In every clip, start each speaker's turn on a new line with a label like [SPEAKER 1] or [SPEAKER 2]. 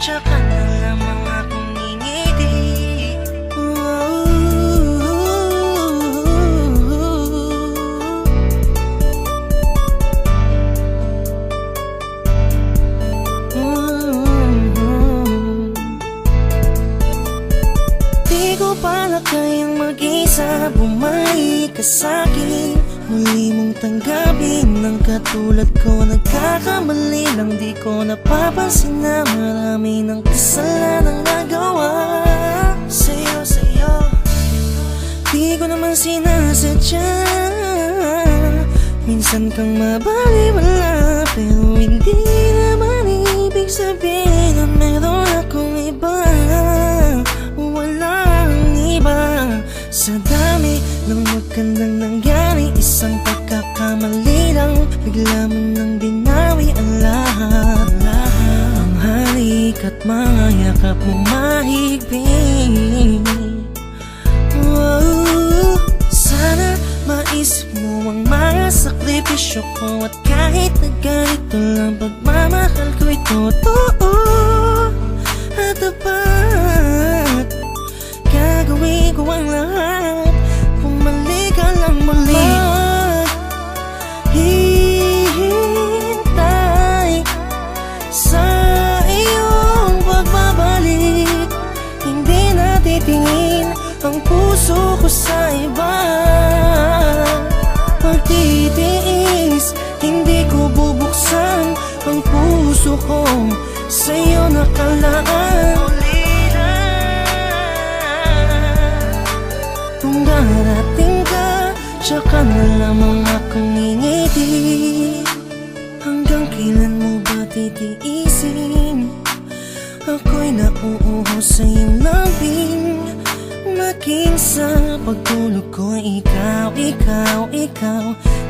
[SPEAKER 1] tsaka na lamang akong ngingiti. Di ko pala kayang mag-isa, bumalik ka sa'kin. Muli mong tanggapin ng katulad ko. Nagkakamali lang, di ko napapansin na marami ng kasalanang nagawa sa'yo. Di ko naman sinasadya. Minsan kang mabaliwala, pero hindi naman ibig sabihin na meron akong iba. Walang iba. Sa dami ng magandang nangyari, isang pagkakamali lang, bigla mo nang binawi ang lahat. Ang halik at mga yakap mo mahigpit. Sana maisip mo ang mga sakripisyo ko, at kahit na ganito lang, pagmamahal ko ito totoo at tapat. Gagawin ko ang lahat, bumalik ka lang muli. Maghihintay sa iyong pagbabalik. Hindi natitingin ang puso ko sa iba. Pagtitiis, hindi ko bubuksan ang puso ko sa'yo nakalaan. Kung darating ka, tsaka na lamang akong ngingiti. Hanggang kailan mo ba titiisin? Ako'y nauuho sa iyong lambing. Maging sa pagtulog ko, ikaw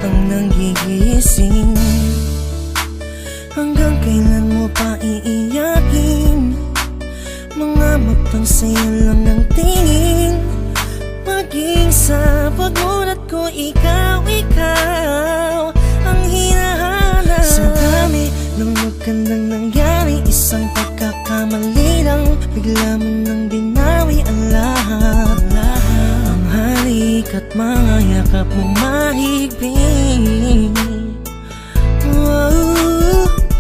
[SPEAKER 1] ang nanggigising. Hanggang kailan mo pa iiyakin? Mga matang sa'yo lang ng tingin. Maging sa pagmulat ko, ikaw ang hinahanap. Sa dami ng magandang nangyari, isang pagkakamali lang, bigla mo nang binawi ang lahat. Ang halik at mga yakap mo mahigpit.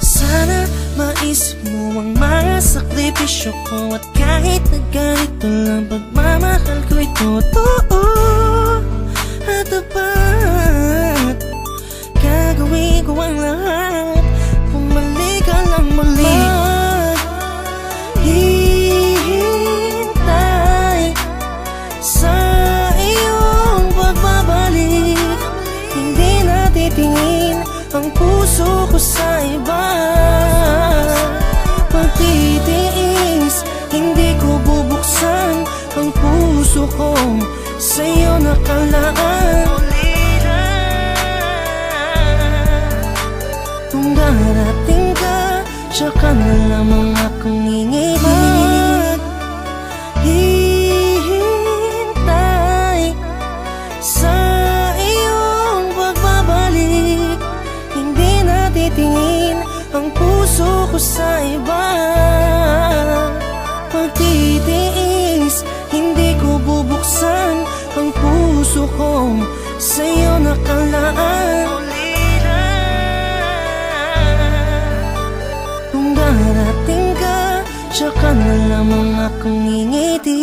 [SPEAKER 1] Sana maisip mo ang mga sakripisyo ko, at kahit na ganito lang, pagmamahal ko ito totoo at tapat. Gagawin ko ang lahat, bumalik ka lang muli. Maghihintay sa iyong pagbabalik. Hindi natitingin ang puso ko sa iba. Pagtitiis, hindi ko bubuksan ang puso ko sa'yo nakalaan. Kung darating ka, tsaka na lamang akong ngingiti. Maghihintay sa iyong pagbabalik. Hindi natitingin ang puso ko sa iba. Pagtitiis, hindi ko bubuksan ang puso ko sa'yo nakalaan. Kung darating ka, tsaka na lamang akong ngingiti.